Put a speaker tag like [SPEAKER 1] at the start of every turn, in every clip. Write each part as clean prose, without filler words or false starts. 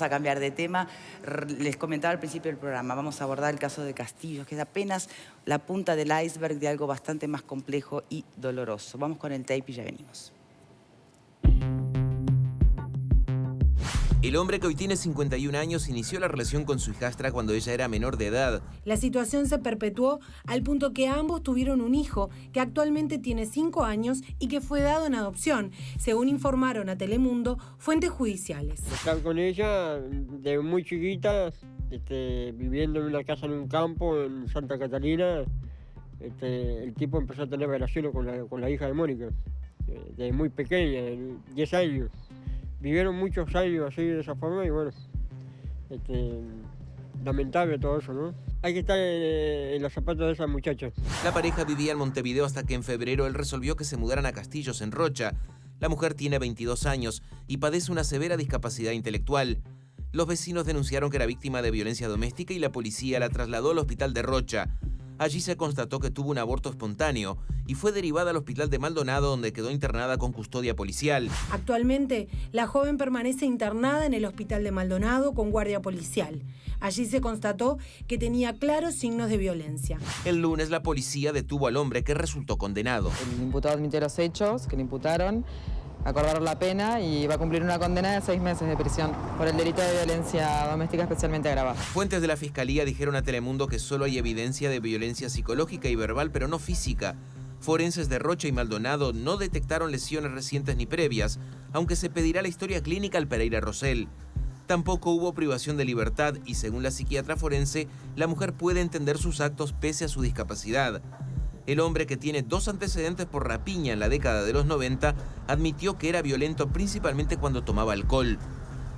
[SPEAKER 1] A cambiar de tema, les comentaba al principio del programa, vamos a abordar el caso de Castillos, que es apenas la punta del iceberg de algo bastante más complejo y doloroso. Vamos con el tape y ya venimos.
[SPEAKER 2] El hombre, que hoy tiene 51 años, inició la relación con su hijastra cuando ella era menor de edad.
[SPEAKER 3] La situación se perpetuó al punto que ambos tuvieron un hijo que actualmente tiene 5 años y que fue dado en adopción, según informaron a Telemundo fuentes judiciales.
[SPEAKER 4] Estar con ella de muy chiquita, viviendo en una casa en un campo en Santa Catarina. El tipo empezó a tener relaciones con la hija de Mónica, de muy pequeña, de 10 años. Vivieron muchos años así, de esa forma, y bueno, lamentable todo eso, ¿no? Hay que estar en los zapatos de esa muchacha.
[SPEAKER 2] La pareja vivía en Montevideo hasta que en febrero él resolvió que se mudaran a Castillos, en Rocha. La mujer tiene 22 años y padece una severa discapacidad intelectual. Los vecinos denunciaron que era víctima de violencia doméstica y la policía la trasladó al hospital de Rocha. Allí se constató que tuvo un aborto espontáneo y fue derivada al hospital de Maldonado, donde quedó internada con custodia policial.
[SPEAKER 3] Actualmente, la joven permanece internada en el hospital de Maldonado con guardia policial. Allí se constató que tenía claros signos de violencia.
[SPEAKER 2] El lunes la policía detuvo al hombre, que resultó condenado.
[SPEAKER 5] El imputado admitió los hechos que le imputaron, acordaron la pena y va a cumplir una condena de 6 meses de prisión por el delito de violencia doméstica especialmente agravada.
[SPEAKER 2] Fuentes de la Fiscalía dijeron a Telemundo que solo hay evidencia de violencia psicológica y verbal, pero no física. Forenses de Rocha y Maldonado no detectaron lesiones recientes ni previas, aunque se pedirá la historia clínica al Pereira Rosell. Tampoco hubo privación de libertad y, según la psiquiatra forense, la mujer puede entender sus actos pese a su discapacidad. El hombre, que tiene 2 antecedentes por rapiña en la década de los 90, admitió que era violento principalmente cuando tomaba alcohol.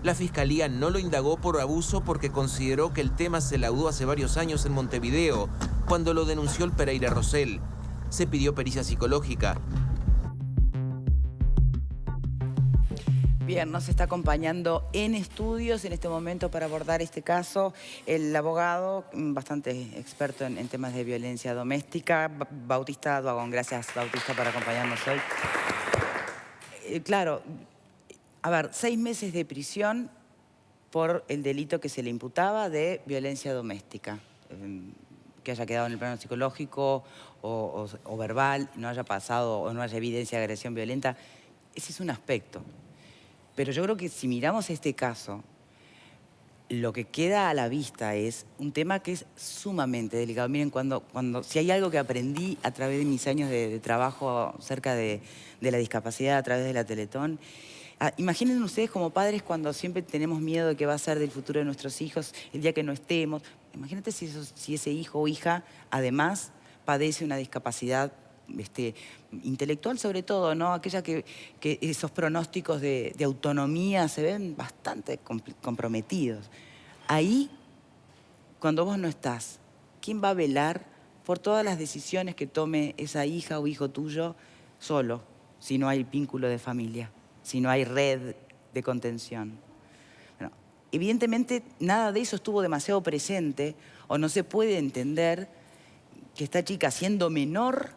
[SPEAKER 2] La Fiscalía no lo indagó por abuso porque consideró que el tema se laudó hace varios años en Montevideo, cuando lo denunció el Pereira Rosell. Se pidió pericia psicológica.
[SPEAKER 1] Bien, nos está acompañando en estudios en este momento para abordar este caso el abogado, bastante experto en temas de violencia doméstica, Bautista Duagón. Gracias, Bautista, por acompañarnos hoy. Claro, a ver, 6 meses de prisión por el delito que se le imputaba de violencia doméstica. Que haya quedado en el plano psicológico o verbal, no haya pasado o no haya evidencia de agresión violenta, ese es un aspecto. Pero yo creo que si miramos este caso, lo que queda a la vista es un tema que es sumamente delicado. Miren, si hay algo que aprendí a través de mis años de trabajo cerca de la discapacidad a través de la Teletón, imaginen ustedes como padres cuando siempre tenemos miedo de qué va a ser del futuro de nuestros hijos el día que no estemos. Imagínate si ese hijo o hija además padece una discapacidad intelectual, sobre todo, ¿no? Aquella que esos pronósticos de autonomía se ven bastante comprometidos. Ahí, cuando vos no estás, ¿quién va a velar por todas las decisiones que tome esa hija o hijo tuyo solo, si no hay vínculo de familia, si no hay red de contención? Bueno, evidentemente nada de eso estuvo demasiado presente, o no se puede entender que esta chica, siendo menor,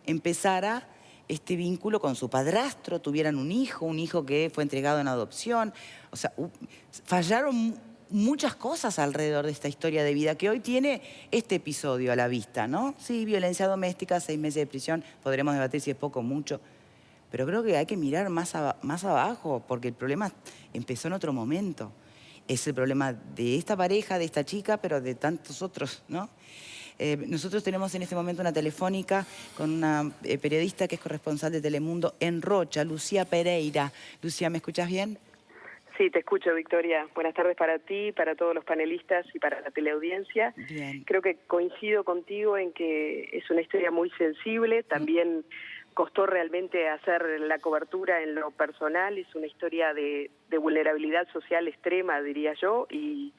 [SPEAKER 1] empezara este vínculo con su padrastro, tuvieran un hijo que fue entregado en adopción. O sea, fallaron muchas cosas alrededor de esta historia de vida que hoy tiene este episodio a la vista, ¿no? Sí, violencia doméstica, 6 meses de prisión, podremos debatir si es poco o mucho, pero creo que hay que mirar más abajo, porque el problema empezó en otro momento. Es el problema de esta pareja, de esta chica, pero de tantos otros, ¿no? Nosotros tenemos en este momento una telefónica con una periodista que es corresponsal de Telemundo en Rocha, Lucía Pereira. Lucía, ¿me escuchas bien?
[SPEAKER 6] Sí, te escucho, Victoria. Buenas tardes para ti, para todos los panelistas y para la teleaudiencia.
[SPEAKER 1] Bien.
[SPEAKER 6] Creo que coincido contigo en que es una historia muy sensible. También costó realmente hacer la cobertura en lo personal. Es una historia de vulnerabilidad social extrema, diría yo, y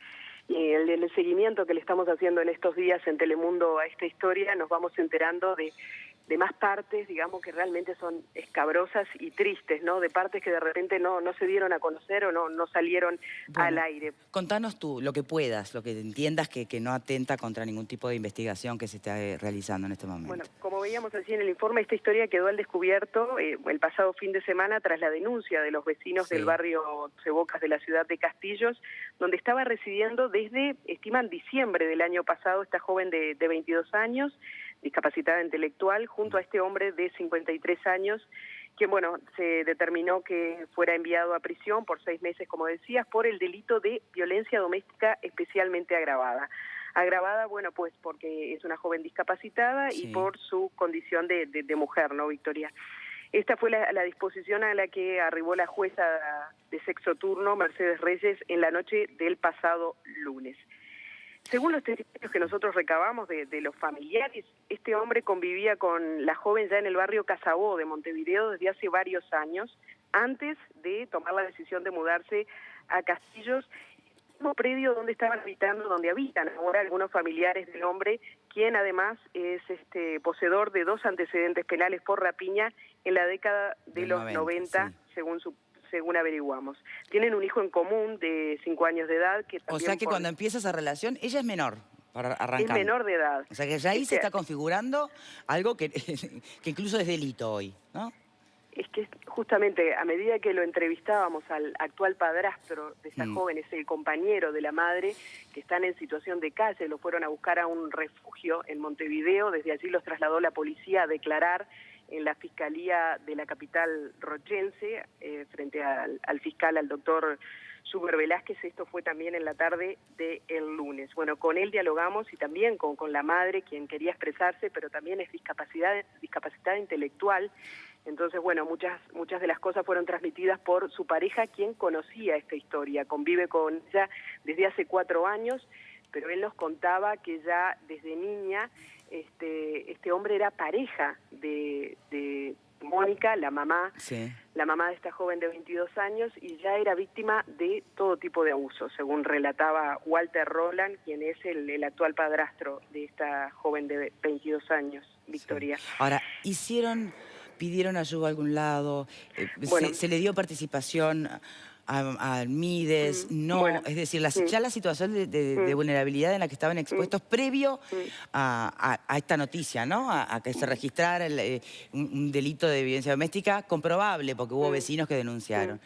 [SPEAKER 6] en el seguimiento que le estamos haciendo en estos días en Telemundo a esta historia, nos vamos enterando de más partes, digamos, que realmente son escabrosas y tristes, ¿no? De partes que de repente no se dieron a conocer o no salieron al aire.
[SPEAKER 1] Contanos tú lo que puedas, lo que entiendas que no atenta contra ningún tipo de investigación que se esté realizando en este momento.
[SPEAKER 6] Bueno, como veíamos así en el informe, esta historia quedó al descubierto el pasado fin de semana tras la denuncia de los vecinos del barrio Cebocas de la ciudad de Castillos, donde estaba residiendo desde, estiman, diciembre del año pasado, esta joven de 22 años, discapacitada intelectual, junto a este hombre de 53 años, que bueno, se determinó que fuera enviado a prisión por 6 meses, como decías, por el delito de violencia doméstica especialmente agravada. Agravada, bueno, pues porque es una joven discapacitada y por su condición de mujer, ¿no, Victoria? Esta fue la disposición a la que arribó la jueza de sexto turno, Mercedes Reyes, en la noche del pasado lunes. Según los testimonios que nosotros recabamos de los familiares, este hombre convivía con la joven ya en el barrio Casabó de Montevideo desde hace varios años, antes de tomar la decisión de mudarse a Castillos, el mismo predio donde estaban habitando, donde habitan ahora algunos familiares del hombre, quien además es poseedor de 2 antecedentes penales por rapiña en la década de los 90, según averiguamos. Tienen un hijo en común de 5 años de edad.
[SPEAKER 1] O sea que cuando empieza esa relación, ella es menor, para arrancar.
[SPEAKER 6] Es menor de edad.
[SPEAKER 1] O sea que ya ahí se está configurando algo que incluso es delito hoy, ¿no?
[SPEAKER 6] Es que justamente a medida que lo entrevistábamos al actual padrastro de esa joven, es el compañero de la madre, que están en situación de calle, lo fueron a buscar a un refugio en Montevideo, desde allí los trasladó la policía a declarar en la Fiscalía de la capital rochense, frente al fiscal, al doctor Suber Velázquez. Esto fue también en la tarde del lunes. Bueno, con él dialogamos y también con la madre, quien quería expresarse, pero también es discapacitada intelectual. Entonces, bueno, muchas de las cosas fueron transmitidas por su pareja, quien conocía esta historia, convive con ella desde hace 4 años, pero él nos contaba que ya desde niña este hombre era pareja de Mónica, la mamá de esta joven de 22 años, y ya era víctima de todo tipo de abusos, según relataba Walter Roland, quien es el actual padrastro de esta joven de 22 años, Victoria.
[SPEAKER 1] Ahora, pidieron ayuda a algún lado, se le dio participación al Mides, es decir, ya la situación de vulnerabilidad en la que estaban expuestos previo a esta noticia, ¿no? A que se registrara un delito de violencia doméstica comprobable, porque hubo vecinos que denunciaron.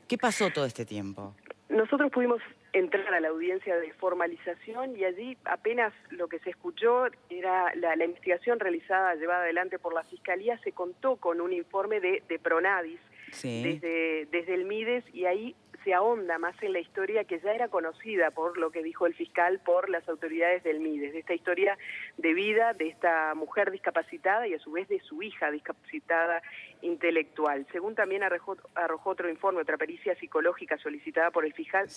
[SPEAKER 1] ¿Qué pasó todo este tiempo?
[SPEAKER 6] Nosotros pudimos entrar a la audiencia de formalización y allí apenas lo que se escuchó era la investigación llevada adelante por la Fiscalía. Se contó con un informe de Pronadis desde el Mides, y ahí se ahonda más en la historia que ya era conocida, por lo que dijo el fiscal, por las autoridades del Mides, de esta historia de vida de esta mujer discapacitada y a su vez de su hija discapacitada intelectual. Según también arrojó otro informe, otra pericia psicológica solicitada por el fiscal,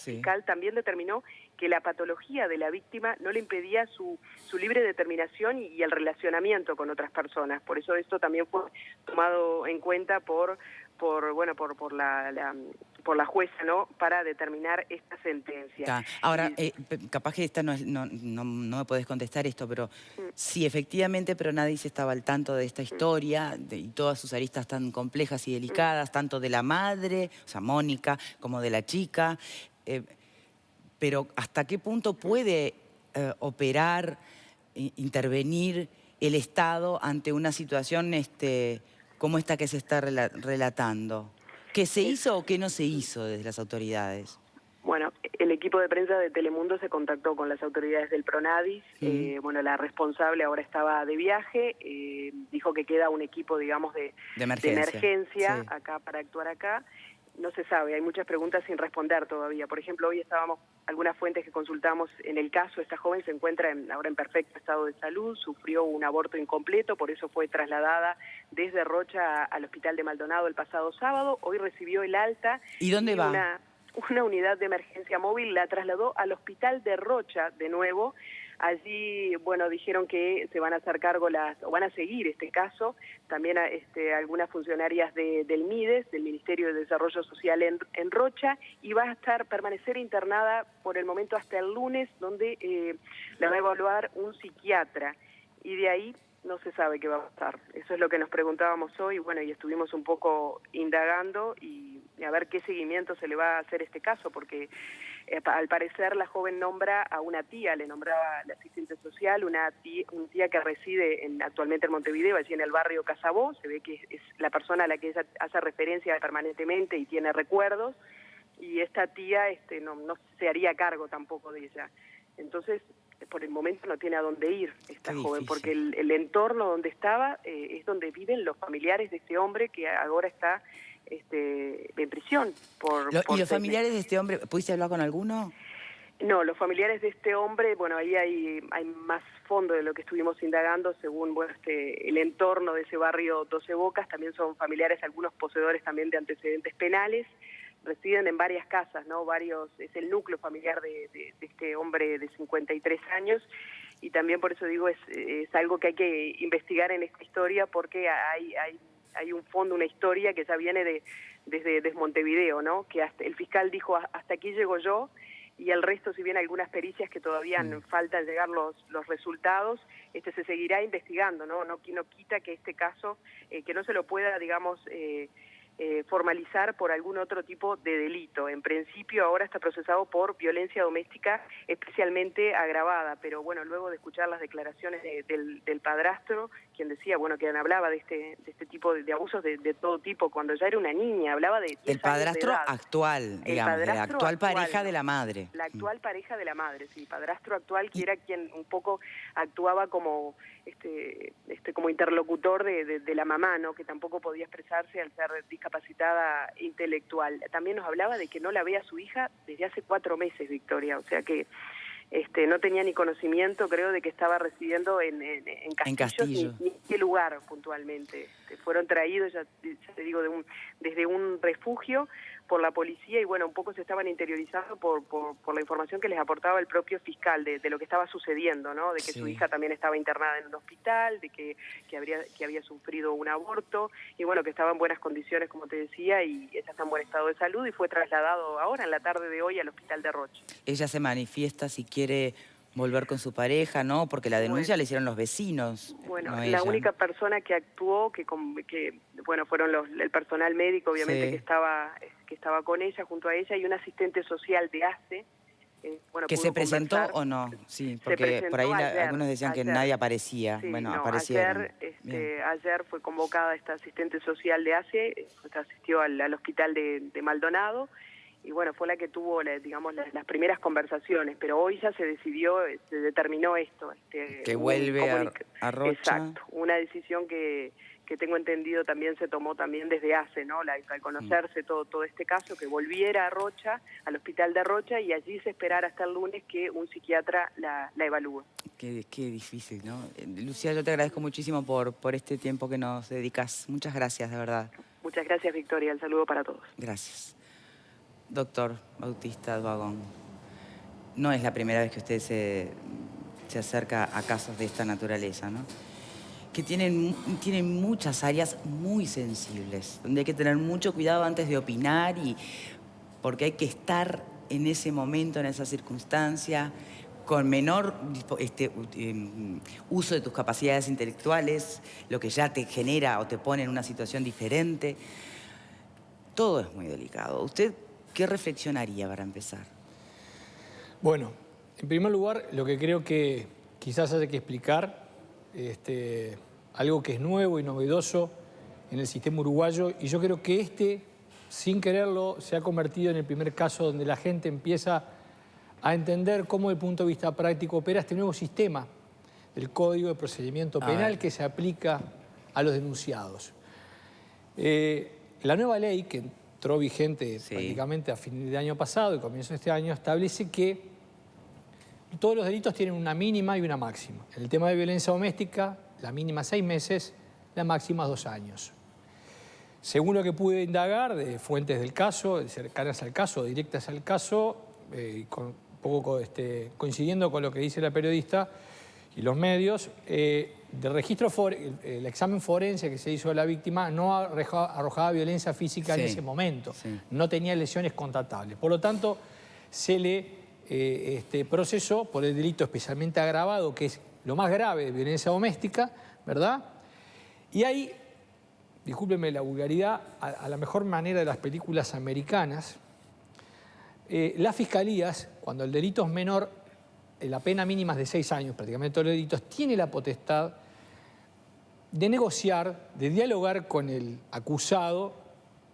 [SPEAKER 6] también determinó que la patología de la víctima no le impedía su libre determinación y el relacionamiento con otras personas. Por eso esto también fue tomado en cuenta por la jueza, ¿no?, para determinar esta sentencia.
[SPEAKER 1] Ahora, capaz que no me podés contestar esto, pero si efectivamente Pronadis estaba al tanto de esta historia y todas sus aristas tan complejas y delicadas, tanto de la madre, o sea, Mónica, como de la chica, pero ¿hasta qué punto puede operar, intervenir el Estado ante una situación como esta que se está relatando? ¿Qué se hizo o qué no se hizo desde las autoridades?
[SPEAKER 6] Bueno, el equipo de prensa de Telemundo se contactó con las autoridades del Pronadis. La responsable ahora estaba de viaje, dijo que queda un equipo, digamos, de emergencia acá para actuar acá. No se sabe, hay muchas preguntas sin responder todavía. Por ejemplo, hoy algunas fuentes que consultamos en el caso, esta joven se encuentra ahora en perfecto estado de salud, sufrió un aborto incompleto, por eso fue trasladada desde Rocha al hospital de Maldonado el pasado sábado. Hoy recibió el alta.
[SPEAKER 1] ¿Y dónde va?
[SPEAKER 6] Una unidad de emergencia móvil la trasladó al hospital de Rocha de nuevo. Allí, dijeron que se van a hacer cargo van a seguir este caso, también algunas funcionarias del Mides, del Ministerio de Desarrollo Social en Rocha, y va a permanecer internada por el momento hasta el lunes, donde la va a evaluar un psiquiatra. Y de ahí no se sabe qué va a pasar. Eso es lo que nos preguntábamos hoy, bueno, y estuvimos un poco indagando y a ver qué seguimiento se le va a hacer a este caso, porque al parecer la joven nombra a una tía, le nombraba la asistente social, una tía que reside actualmente en Montevideo, allí en el barrio Casabó. Se ve que es la persona a la que ella hace referencia permanentemente y tiene recuerdos, y esta tía no se haría cargo tampoco de ella. Entonces, por el momento no tiene a dónde ir esta joven, porque el entorno donde estaba es donde viven los familiares de este hombre que ahora está en prisión.
[SPEAKER 1] ¿Y los familiares de este hombre, pudiste hablar con alguno?
[SPEAKER 6] No, los familiares de este hombre, bueno, ahí hay más fondo de lo que estuvimos indagando, según el entorno de ese barrio 12 Bocas. También son familiares, algunos poseedores también de antecedentes penales, residen en varias casas, ¿no? Es el núcleo familiar de este hombre de 53 años, y también por eso digo, es algo que hay que investigar en esta historia, porque hay un fondo, una historia que ya viene desde Montevideo, ¿no? Que el fiscal dijo, hasta aquí llego yo, y el resto, si bien algunas pericias que todavía faltan llegar los resultados, se seguirá investigando, ¿no? No quita que este caso, que no se lo pueda, digamos, formalizar por algún otro tipo de delito. En principio ahora está procesado por violencia doméstica especialmente agravada, pero bueno, luego de escuchar las declaraciones del padrastro, quien decía, bueno, que hablaba de este tipo de abusos de todo tipo, cuando ya era una niña, hablaba de 10
[SPEAKER 1] el padrastro
[SPEAKER 6] años de edad.
[SPEAKER 1] Actual, digamos, la actual pareja de la madre.
[SPEAKER 6] La actual pareja de la madre, sí, padrastro actual, que era quien un poco actuaba como como interlocutor de la mamá, ¿no? Que tampoco podía expresarse al ser discapacitada intelectual. También nos hablaba de que no la ve a su hija desde hace 4 meses, Victoria, o sea que no tenía ni conocimiento, creo, de que estaba residiendo en Castillo. Ni qué lugar puntualmente. Fueron traídos, ya te digo, desde un refugio por la policía, y bueno, un poco se estaban interiorizando por la información que les aportaba el propio fiscal de lo que estaba sucediendo, ¿no? De que su hija también estaba internada en un hospital, de que había sufrido un aborto, y bueno, que estaba en buenas condiciones, como te decía, y ella está en buen estado de salud, y fue trasladado ahora, en la tarde de hoy, al hospital de Rocha.
[SPEAKER 1] Ella se manifiesta si quiere volver con su pareja, ¿no? Porque la denuncia la hicieron los vecinos.
[SPEAKER 6] Bueno,
[SPEAKER 1] no
[SPEAKER 6] la
[SPEAKER 1] ella.
[SPEAKER 6] única persona que actuó, que bueno, fueron el personal médico, obviamente, que estaba con ella, junto a ella, y un asistente social de ACE. Bueno,
[SPEAKER 1] ¿que se presentó o no? Sí, porque por ahí algunos decían que nadie aparecía.
[SPEAKER 6] Sí,
[SPEAKER 1] bueno,
[SPEAKER 6] no,
[SPEAKER 1] aparecieron.
[SPEAKER 6] ayer fue convocada esta asistente social de ACE, asistió al hospital de Maldonado, y bueno, fue la que tuvo, digamos, las primeras conversaciones, pero hoy ya se determinó esto.
[SPEAKER 1] Que vuelve a Rocha.
[SPEAKER 6] Exacto, una decisión que tengo entendido también se tomó también desde ACE, ¿no? Al conocerse todo este caso, que volviera a Rocha, al hospital de Rocha, y allí se esperara hasta el lunes que un psiquiatra la evalúe.
[SPEAKER 1] Qué difícil, ¿no? Lucía, yo te agradezco muchísimo por este tiempo que nos dedicas. Muchas gracias, de verdad.
[SPEAKER 6] Muchas gracias, Victoria. El saludo para todos.
[SPEAKER 1] Gracias. Doctor Bautista Duagón, no es la primera vez que usted se acerca a casos de esta naturaleza, ¿no? Que tienen muchas áreas muy sensibles, donde hay que tener mucho cuidado antes de opinar, porque hay que estar en ese momento, en esa circunstancia, con menor uso de tus capacidades intelectuales, lo que ya te genera o te pone en una situación diferente. Todo es muy delicado. ¿Usted qué reflexionaría para empezar?
[SPEAKER 7] Bueno, en primer lugar, lo que creo que quizás haya que explicar, algo que es nuevo y novedoso en el sistema uruguayo, y yo creo que sin quererlo, se ha convertido en el primer caso donde la gente empieza a entender cómo, desde el punto de vista práctico, opera este nuevo sistema del Código de Procedimiento Penal que se aplica a los denunciados. La nueva ley, que entró vigente prácticamente a fin de año pasado y comienzo de este año, establece que todos los delitos tienen una mínima y una máxima. En el tema de violencia doméstica, la mínima 6 meses, la máxima 2 años. Según lo que pude indagar de fuentes del caso, cercanas al caso, directas al caso, un poco coincidiendo con lo que dice la periodista y los medios, del registro el examen forense que se hizo de la víctima no arrojaba violencia física en ese momento, no tenía lesiones constatables. Por lo tanto, se le procesó por el delito especialmente agravado, que es lo más grave de violencia doméstica, ¿verdad? Y ahí, discúlpenme la vulgaridad, a la mejor manera de las películas americanas, las fiscalías, cuando el delito es menor, la pena mínima es de 6 años, prácticamente todos los delitos, tiene la potestad de negociar, de dialogar con el acusado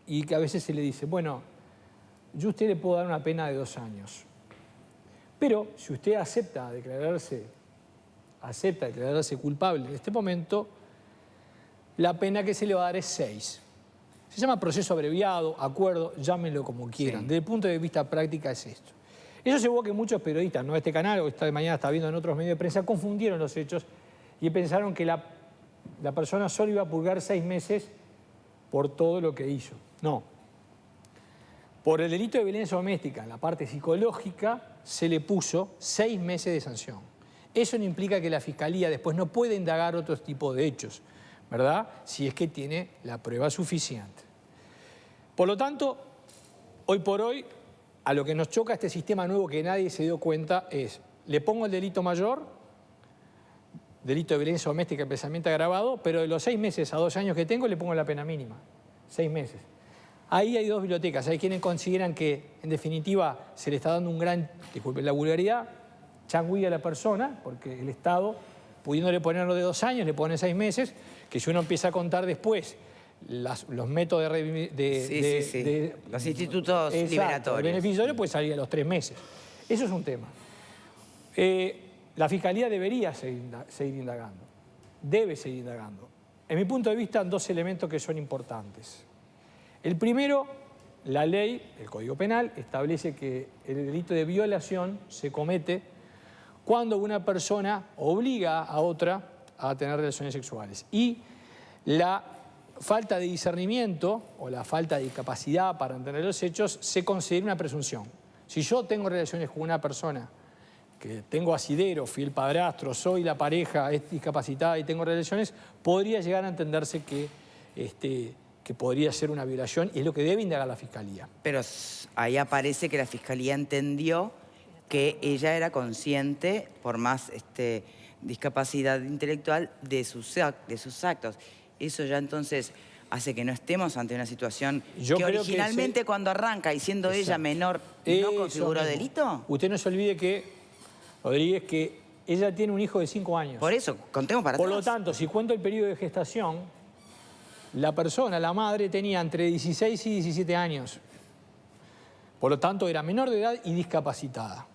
[SPEAKER 7] y que a veces se le dice, bueno, yo a usted le puedo dar una pena de 2 años. Pero si usted acepta declararse culpable en este momento, la pena que se le va a dar es 6. Se llama proceso abreviado, acuerdo, llámenlo como quieran.
[SPEAKER 1] Sí.
[SPEAKER 7] Desde el punto de vista práctica es esto. Eso llevó a que muchos periodistas, no este canal, o esta de mañana está viendo en otros medios de prensa, confundieron los hechos y pensaron que la persona solo iba a purgar 6 meses por todo lo que hizo. No. Por el delito de violencia doméstica, en la parte psicológica, se le puso 6 meses de sanción. Eso no implica que la Fiscalía después no pueda indagar otros tipos de hechos, ¿verdad? Si es que tiene la prueba suficiente. Por lo tanto, hoy por hoy, a lo que nos choca este sistema nuevo que nadie se dio cuenta es, le pongo el delito mayor, delito de violencia doméstica especialmente agravado, pero de los 6 meses a 2 años que tengo le pongo la pena mínima, 6 meses. Ahí hay 2 bibliotecas, hay quienes consideran que en definitiva se le está dando un gran, disculpen la vulgaridad, changüí a la persona, porque el Estado, pudiéndole ponerlo de 2 años, le pone 6 meses, que si uno empieza a contar después los métodos de
[SPEAKER 1] los institutos liberatorios.
[SPEAKER 7] Beneficiarios, pues salir a los 3 meses. Eso es un tema. La Fiscalía debería seguir indagando, debe seguir indagando. En mi punto de vista, 2 elementos que son importantes. El primero, la ley, el Código Penal, establece que el delito de violación se comete cuando una persona obliga a otra a tener relaciones sexuales. Y la falta de discernimiento o la falta de capacidad para entender los hechos se considera una presunción. Si yo tengo relaciones con una persona que tengo asidero, fui el padrastro, soy la pareja, es discapacitada y tengo relaciones, podría llegar a entenderse que podría ser una violación y es lo que debe indagar la Fiscalía.
[SPEAKER 1] Pero ahí aparece que la Fiscalía entendió que ella era consciente, por más discapacidad intelectual, de sus actos. Eso ya entonces hace que no estemos ante una situación que originalmente cuando arranca y siendo ella menor no configuró delito.
[SPEAKER 7] Usted no se olvide que, Rodríguez, que ella tiene un hijo de 5 años.
[SPEAKER 1] Por eso, contemos para atrás.
[SPEAKER 7] Por lo tanto, si cuento el periodo de gestación, la persona, la madre, tenía entre 16 y 17 años. Por lo tanto, era menor de edad y discapacitada.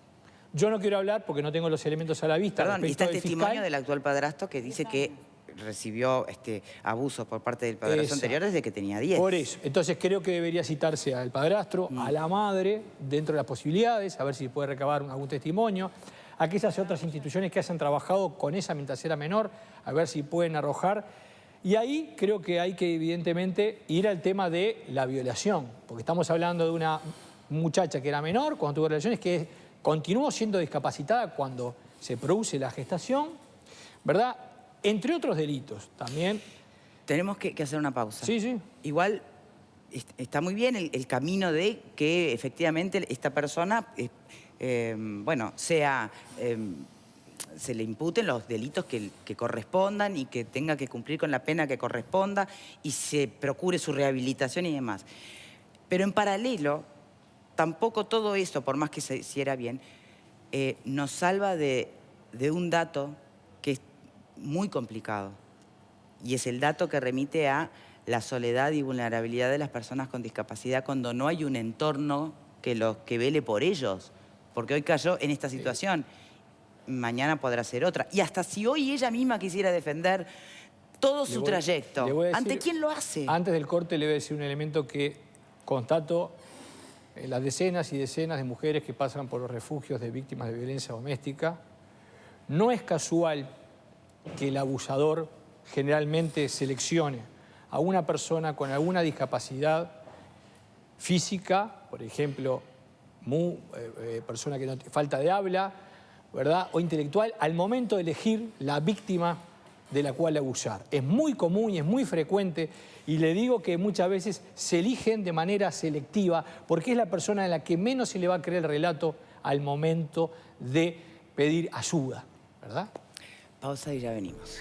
[SPEAKER 7] Yo no quiero hablar porque no tengo los elementos a la vista.
[SPEAKER 1] Perdón, y está el testimonio
[SPEAKER 7] fiscal
[SPEAKER 1] del actual padrastro que dice que recibió abusos por parte del padrastro anterior desde que tenía 10.
[SPEAKER 7] Por eso. Entonces creo que debería citarse al padrastro, a la madre, dentro de las posibilidades, a ver si puede recabar algún testimonio. Aquellas otras instituciones que hayan trabajado con esa mientras era menor, a ver si pueden arrojar. Y ahí creo que hay que evidentemente ir al tema de la violación, porque estamos hablando de una muchacha que era menor cuando tuvo relaciones, que continuó siendo discapacitada cuando se produce la gestación, ¿verdad? Entre otros delitos también.
[SPEAKER 1] Tenemos que hacer una pausa.
[SPEAKER 7] Sí, sí.
[SPEAKER 1] Igual está muy bien el camino de que efectivamente esta persona, se le imputen los delitos que correspondan y que tenga que cumplir con la pena que corresponda y se procure su rehabilitación y demás. Pero en paralelo, tampoco todo eso, por más que se hiciera bien, nos salva de un dato que es muy complicado. Y es el dato que remite a la soledad y vulnerabilidad de las personas con discapacidad cuando no hay un entorno que vele por ellos. Porque hoy cayó en esta situación, mañana podrá ser otra. Y hasta si hoy ella misma quisiera defender todo su trayecto, ¿ante quién lo hace?
[SPEAKER 7] Antes del corte le voy a decir un elemento que constato en las decenas y decenas de mujeres que pasan por los refugios de víctimas de violencia doméstica. No es casual que el abusador generalmente seleccione a una persona con alguna discapacidad física, por ejemplo, persona que no falta de habla, ¿verdad? O intelectual, al momento de elegir la víctima de la cual abusar. Es muy común y es muy frecuente, y le digo que muchas veces se eligen de manera selectiva porque es la persona a la que menos se le va a creer el relato al momento de pedir ayuda, ¿verdad?
[SPEAKER 1] Pausa y ya venimos.